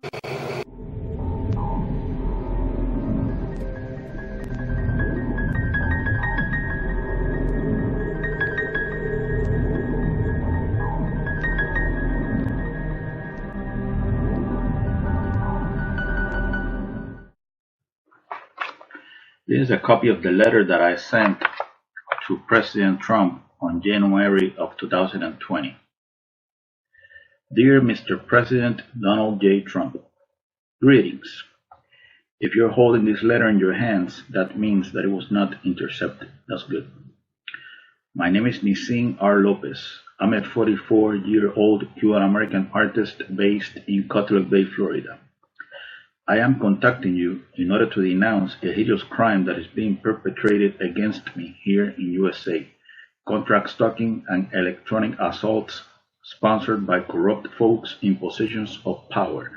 This is a copy of the letter that I sent to President Trump on January of 2020. Dear Mr. President Donald J. Trump, greetings. If you're holding this letter in your hands, that means that it was not intercepted. That's good. My name is Nisin R. Lopez. I'm a 44-year-old Cuban-American artist based in Cutler Bay, Florida. I am contacting you in order to denounce a hideous crime that is being perpetrated against me here in USA, contract stalking and electronic assaults sponsored by corrupt folks in positions of power.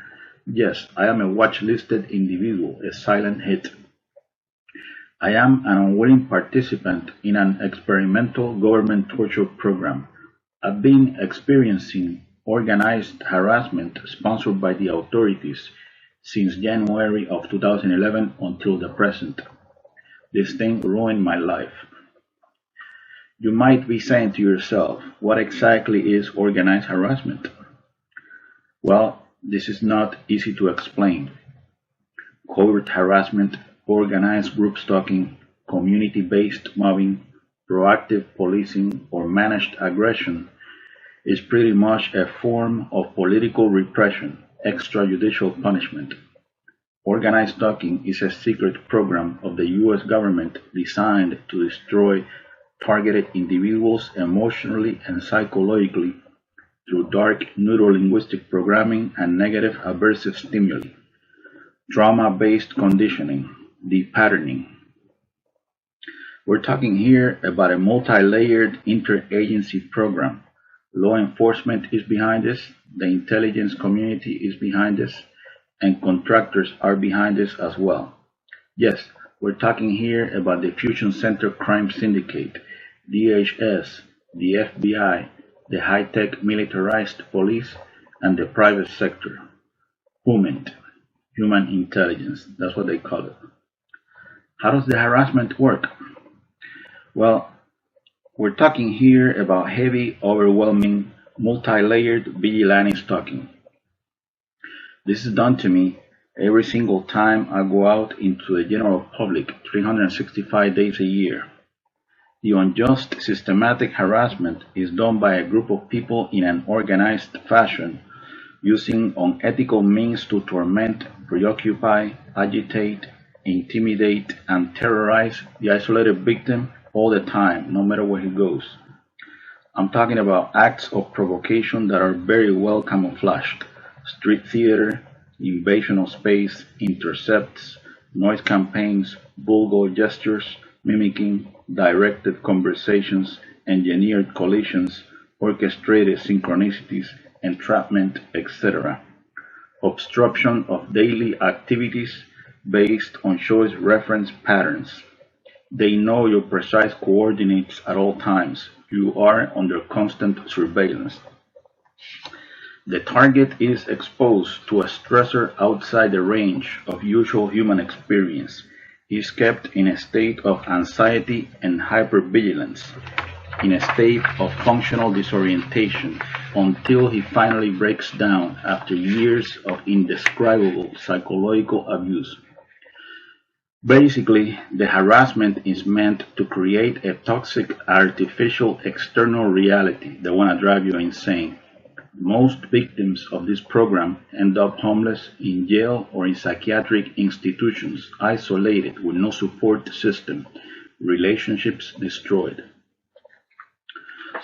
Yes, I am a watch-listed individual, a silent hit. I am an unwilling participant in an experimental government torture program. I've been experiencing organized harassment sponsored by the authorities since January of 2011 until the present. This thing ruined my life. You might be saying to yourself, what exactly is organized harassment? Well, this is not easy to explain. Covert harassment, organized group stalking, community-based mobbing, proactive policing, or managed aggression is pretty much a form of political repression, extrajudicial punishment. Organized stalking is a secret program of the US government designed to destroy targeted individuals emotionally and psychologically through dark neurolinguistic programming and negative aversive stimuli, trauma-based conditioning, depatterning. We're talking here about a multi-layered interagency program. Law enforcement is behind this, the intelligence community is behind this, and contractors are behind this as well. Yes, we're talking here about the Fusion Center Crime Syndicate, DHS, the FBI, the high-tech militarized police, and the private sector. HUMINT, human intelligence, that's what they call it. How does the harassment work? Well, we're talking here about heavy, overwhelming, multi-layered vigilante stalking. This is done to me every single time I go out into the general public 365 days a year. The unjust, systematic harassment is done by a group of people in an organized fashion, using unethical means to torment, preoccupy, agitate, intimidate, and terrorize the isolated victim all the time, no matter where he goes. I'm talking about acts of provocation that are very well camouflaged: street theater, invasion of space, intercepts, noise campaigns, vulgar gestures, mimicking, directed conversations, engineered collisions, orchestrated synchronicities, entrapment, etc. Obstruction of daily activities based on choice reference patterns. They know your precise coordinates at all times. You are under constant surveillance. The target is exposed to a stressor outside the range of usual human experience. He is kept in a state of anxiety and hypervigilance, in a state of functional disorientation, until he finally breaks down after years of indescribable psychological abuse. Basically, the harassment is meant to create a toxic artificial external reality that wanna drive you insane. Most victims of this program end up homeless, in jail, or in psychiatric institutions, isolated with no support system, relationships destroyed.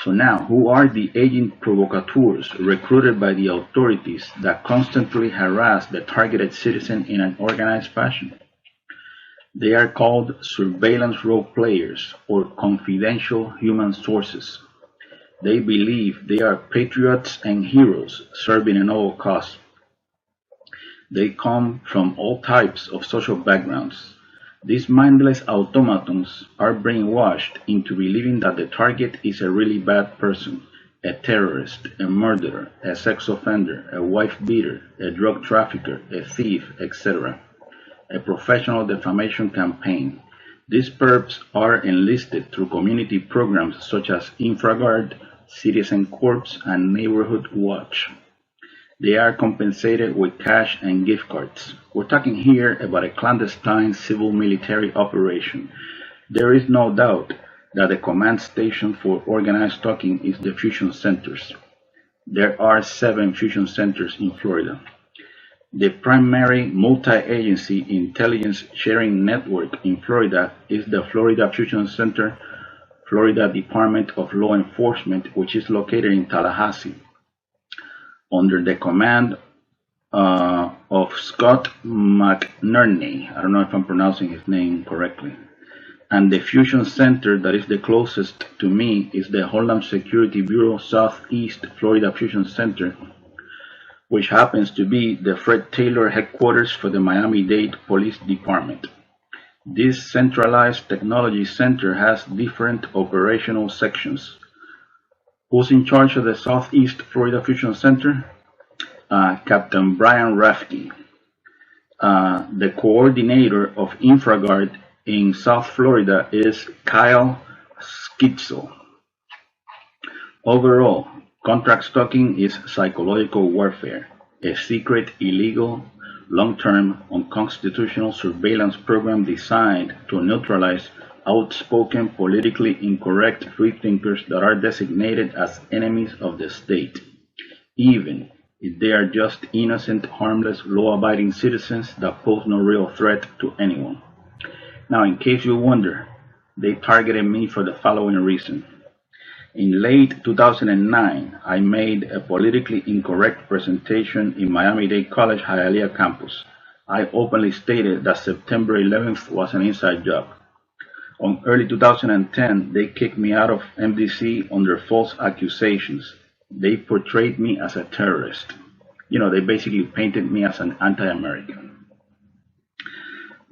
So now, who are the agent provocateurs recruited by the authorities that constantly harass the targeted citizen in an organized fashion? They are called surveillance role players or confidential human sources. They believe they are patriots and heroes serving a noble cause. They come from all types of social backgrounds. These mindless automatons are brainwashed into believing that the target is a really bad person, a terrorist, a murderer, a sex offender, a wife beater, a drug trafficker, a thief, etc. A professional defamation campaign. These perps are enlisted through community programs such as InfraGard, Citizen Corps, and Neighborhood Watch. They are compensated with cash and gift cards. We're talking here about a clandestine civil military operation. There is no doubt that the command station for organized stalking is the fusion centers. There are 7 fusion centers in Florida. The primary multi-agency intelligence sharing network in Florida is the Florida Fusion Center, Florida Department of Law Enforcement, which is located in Tallahassee, under the command of Scott McNerney. I don't know if I'm pronouncing his name correctly. And the fusion center that is the closest to me is the Homeland Security Bureau Southeast Florida Fusion Center, which happens to be the Fred Taylor headquarters for the Miami-Dade Police Department. This centralized technology center has different operational sections. Who's in charge of the Southeast Florida Fusion Center? Captain Brian Rafke. The coordinator of InfraGard in South Florida is Kyle Skitzel. Overall, contract stalking is psychological warfare, a secret, illegal, long-term, unconstitutional surveillance program designed to neutralize outspoken, politically incorrect freethinkers that are designated as enemies of the state, even if they are just innocent, harmless, law-abiding citizens that pose no real threat to anyone. Now, in case you wonder, they targeted me for the following reason. In late 2009, I made a politically incorrect presentation in Miami-Dade College Hialeah campus. I openly stated that September 11th was an inside job. On early 2010, they kicked me out of MDC under false accusations. They portrayed me as a terrorist. They basically painted me as an anti-American.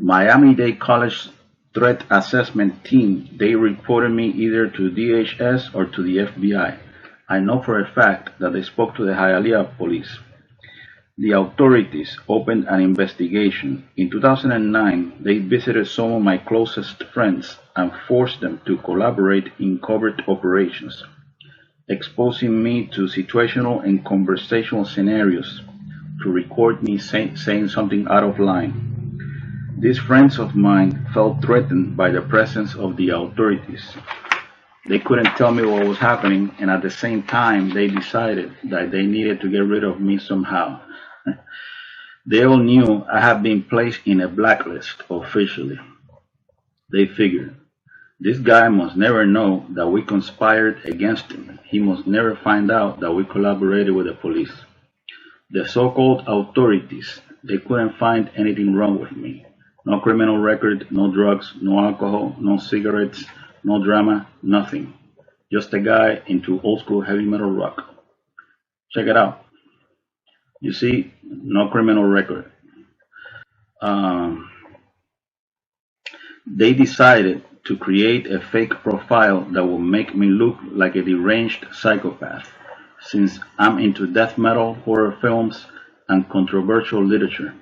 Miami-Dade College Threat Assessment Team, they reported me either to DHS or to the FBI. I know for a fact that they spoke to the Hialeah police. The authorities opened an investigation. In 2009, they visited some of my closest friends and forced them to collaborate in covert operations, exposing me to situational and conversational scenarios to record me saying something out of line. These friends of mine felt threatened by the presence of the authorities. They couldn't tell me what was happening, and at the same time, they decided that they needed to get rid of me somehow. They all knew I had been placed in a blacklist officially. They figured, this guy must never know that we conspired against him. He must never find out that we collaborated with the police. The so-called authorities, they couldn't find anything wrong with me. No criminal record, no drugs, no alcohol, no cigarettes, no drama, nothing. Just a guy into old school heavy metal rock. Check it out. You see, no criminal record. They decided to create a fake profile that will make me look like a deranged psychopath, since I'm into death metal, horror films, and controversial literature.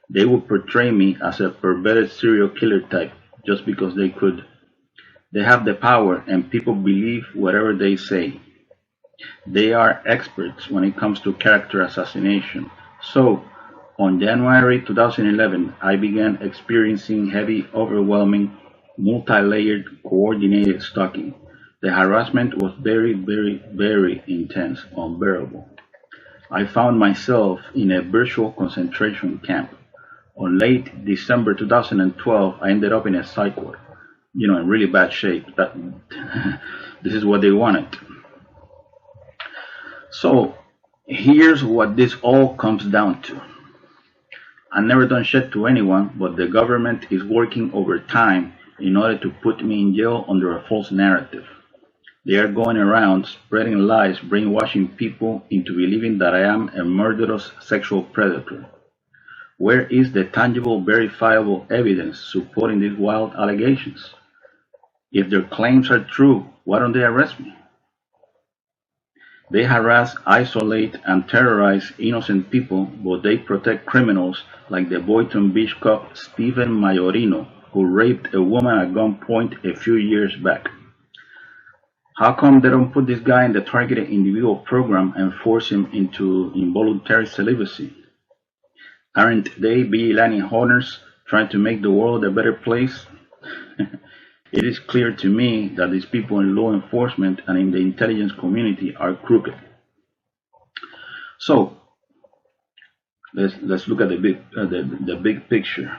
They would portray me as a perverted serial killer type just because they could. They have the power and people believe whatever they say. They are experts when it comes to character assassination. So, on January 2011, I began experiencing heavy, overwhelming, multi-layered, coordinated stalking. The harassment was very, very, very intense, unbearable. I found myself in a virtual concentration camp. On late December 2012, I ended up in a psych ward, in really bad shape. This is what they wanted. So, here's what this all comes down to. I never done shit to anyone, but the government is working overtime in order to put me in jail under a false narrative. They are going around spreading lies, brainwashing people into believing that I am a murderous sexual predator. Where is the tangible, verifiable evidence supporting these wild allegations? If their claims are true, why don't they arrest me? They harass, isolate, and terrorize innocent people, but they protect criminals like the Boynton Beach cop Stephen Majorino, who raped a woman at gunpoint a few years back. How come they don't put this guy in the targeted individual program and force him into involuntary celibacy? Aren't they vigilante hunters trying to make the world a better place? It is clear to me that these people in law enforcement and in the intelligence community are crooked. So let's look at the big picture.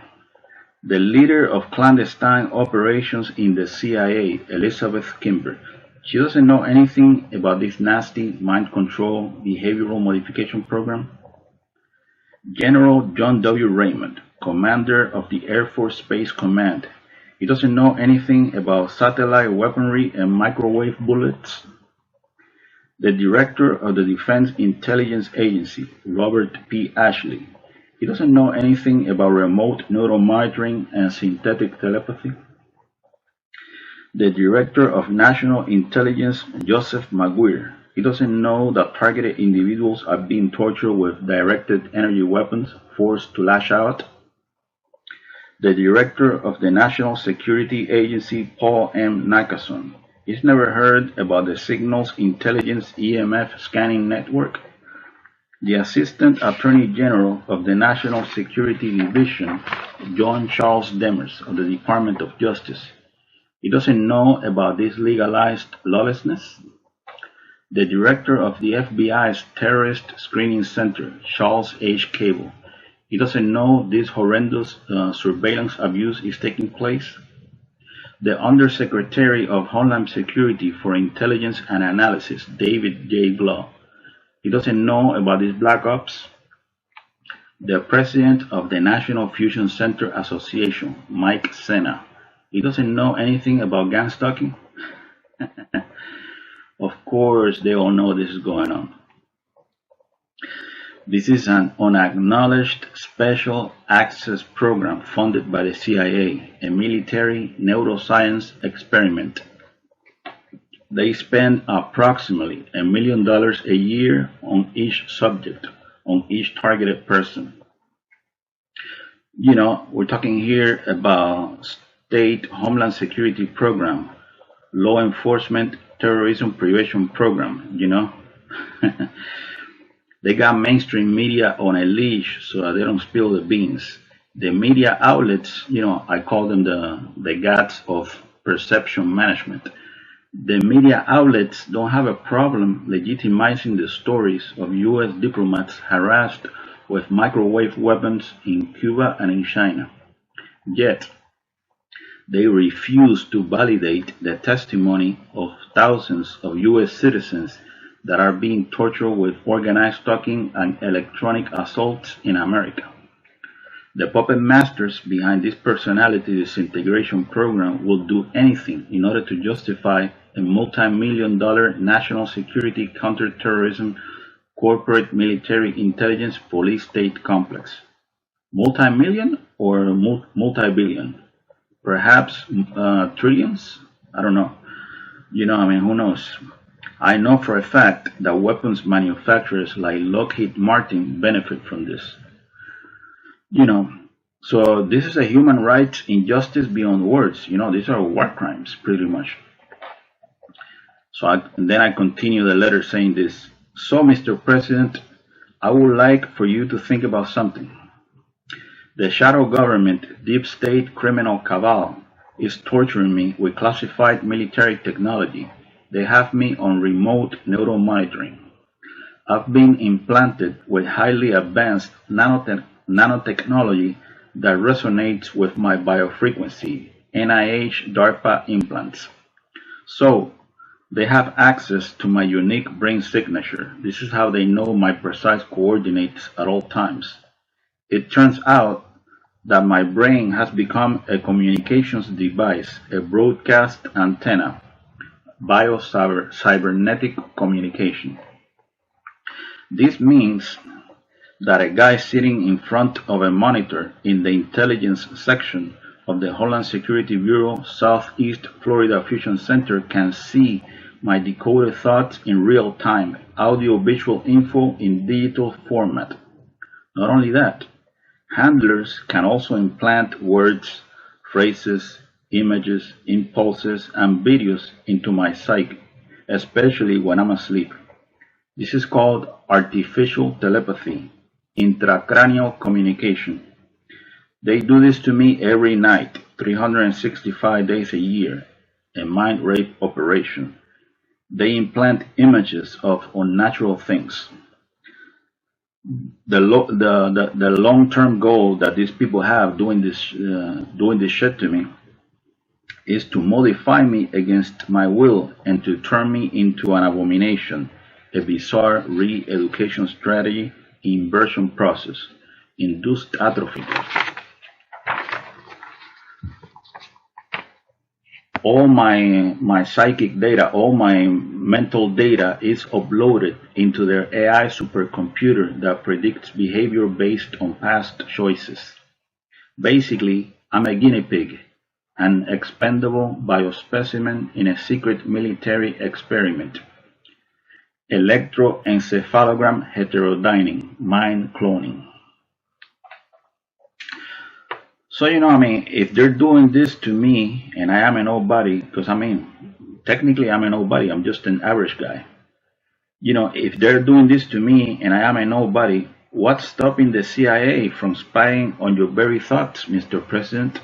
The leader of clandestine operations in the CIA, Elizabeth Kimber, she doesn't know anything about this nasty mind control behavioral modification program. General John W. Raymond, commander of the Air Force Space Command, he doesn't know anything about satellite weaponry and microwave bullets. The director of the Defense Intelligence Agency, Robert P. Ashley, he doesn't know anything about remote neuromonitoring and synthetic telepathy. The Director of National Intelligence, Joseph Maguire, he doesn't know that targeted individuals are being tortured with directed energy weapons, forced to lash out. The Director of the National Security Agency, Paul M. Nakason, he's never heard about the Signals Intelligence EMF Scanning Network. The Assistant Attorney General of the National Security Division, John Charles Demers of the Department of Justice, he doesn't know about this legalized lawlessness. The director of the FBI's Terrorist Screening Center, Charles H. Cable, he doesn't know this horrendous surveillance abuse is taking place. The Undersecretary of Homeland Security for Intelligence and Analysis, David J. Glaw, he doesn't know about these black ops. The president of the National Fusion Center Association, Mike Sena, he doesn't know anything about gang stalking. Of course, they all know this is going on. This is an unacknowledged special access program funded by the CIA, a military neuroscience experiment. They spend approximately $1 million a year on each subject, on each targeted person. You know, we're talking here about state homeland security program, law enforcement terrorism prevention program, you know. They got mainstream media on a leash so that they don't spill the beans. The media outlets, you know, I call them the gods of perception management. The media outlets don't have a problem legitimizing the stories of US diplomats harassed with microwave weapons in Cuba and in China. Yet, they refuse to validate the testimony of thousands of US citizens that are being tortured with organized stalking and electronic assaults in America. The puppet masters behind this personality disintegration program will do anything in order to justify a multi-million-dollar national security counterterrorism corporate military intelligence police-state complex. Multi-million or multi-billion? Perhaps trillions? I don't know. You know, I mean, who knows? I know for a fact that weapons manufacturers like Lockheed Martin benefit from this. You know, so this is a human rights injustice beyond words. You know, these are war crimes, pretty much. And then I continue the letter saying this. So, Mr. President, I would like for you to think about something. The shadow government, deep state criminal cabal, is torturing me with classified military technology. They have me on remote neuromonitoring. I've been implanted with highly advanced nanotechnology that resonates with my biofrequency, NIH DARPA implants. So, they have access to my unique brain signature. This is how they know my precise coordinates at all times. It turns out that my brain has become a communications device, a broadcast antenna, bio-cybernetic communication. This means that a guy sitting in front of a monitor in the intelligence section of the Homeland Security Bureau Southeast Florida Fusion Center can see my decoded thoughts in real time, audio-visual info in digital format. Not only that, handlers can also implant words, phrases, images, impulses, and videos into my psyche, especially when I'm asleep. This is called artificial telepathy, intracranial communication. They do this to me every night, 365 days a year, a mind rape operation. They implant images of unnatural things. The long-term goal that these people have doing this shit to me is to modify me against my will and to turn me into an abomination, a bizarre re-education strategy, inversion process, induced atrophy. All my psychic data, all my mental data is uploaded into their AI supercomputer that predicts behavior based on past choices. Basically, I'm a guinea pig, an expendable biospecimen in a secret military experiment. Electroencephalogram heterodyning, mind cloning. So, if they're doing this to me and I am a nobody, because technically I'm a nobody, I'm just an average guy. If they're doing this to me and I am a nobody, what's stopping the CIA from spying on your very thoughts, Mr. President?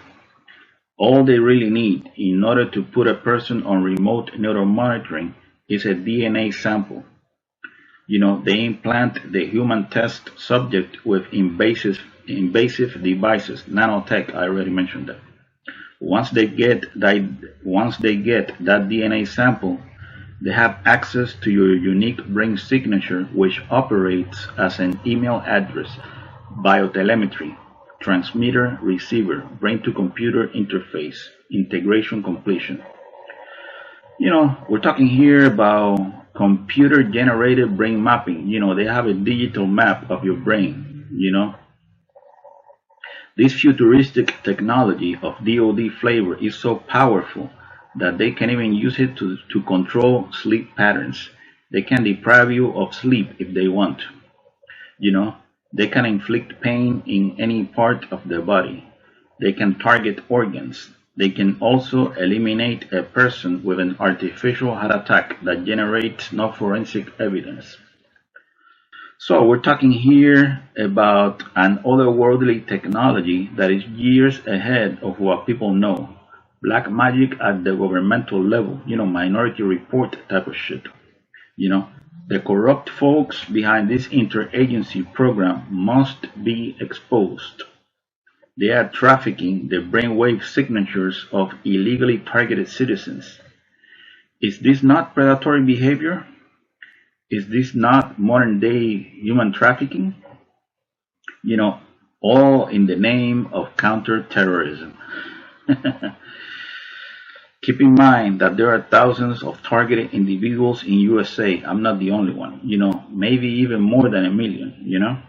All they really need in order to put a person on remote neuromonitoring is a DNA sample. They implant the human test subject with invasive devices, nanotech. I already mentioned that. Once they get that DNA sample, they have access to your unique brain signature, which operates as an email address, biotelemetry, transmitter, receiver, brain-to-computer interface, integration completion. We're talking here about computer-generated brain mapping. They have a digital map of your brain. This futuristic technology of DoD flavor is so powerful that they can even use it to control sleep patterns. They can deprive you of sleep if they want. They can inflict pain in any part of the body. They can target organs. They can also eliminate a person with an artificial heart attack that generates no forensic evidence. So we're talking here about an otherworldly technology that is years ahead of what people know. Black magic at the governmental level, Minority Report type of shit. The corrupt folks behind this interagency program must be exposed. They are trafficking the brainwave signatures of illegally targeted citizens. Is this not predatory behavior? Is this not modern day human trafficking? All in the name of counterterrorism. Keep in mind that there are thousands of targeted individuals in USA. I'm not the only one, maybe even more than 1 million.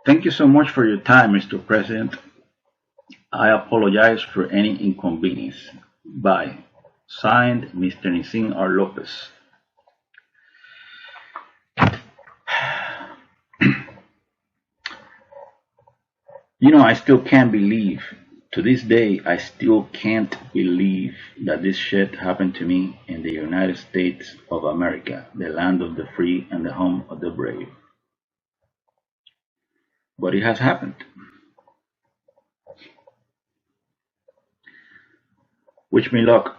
Thank you so much for your time, Mr. President. I apologize for any inconvenience. Bye. Signed, Mr. Nisin R. Lopez. I still can't believe, to this day, I still can't believe that this shit happened to me in the United States of America, the land of the free and the home of the brave. But it has happened. Wish me luck.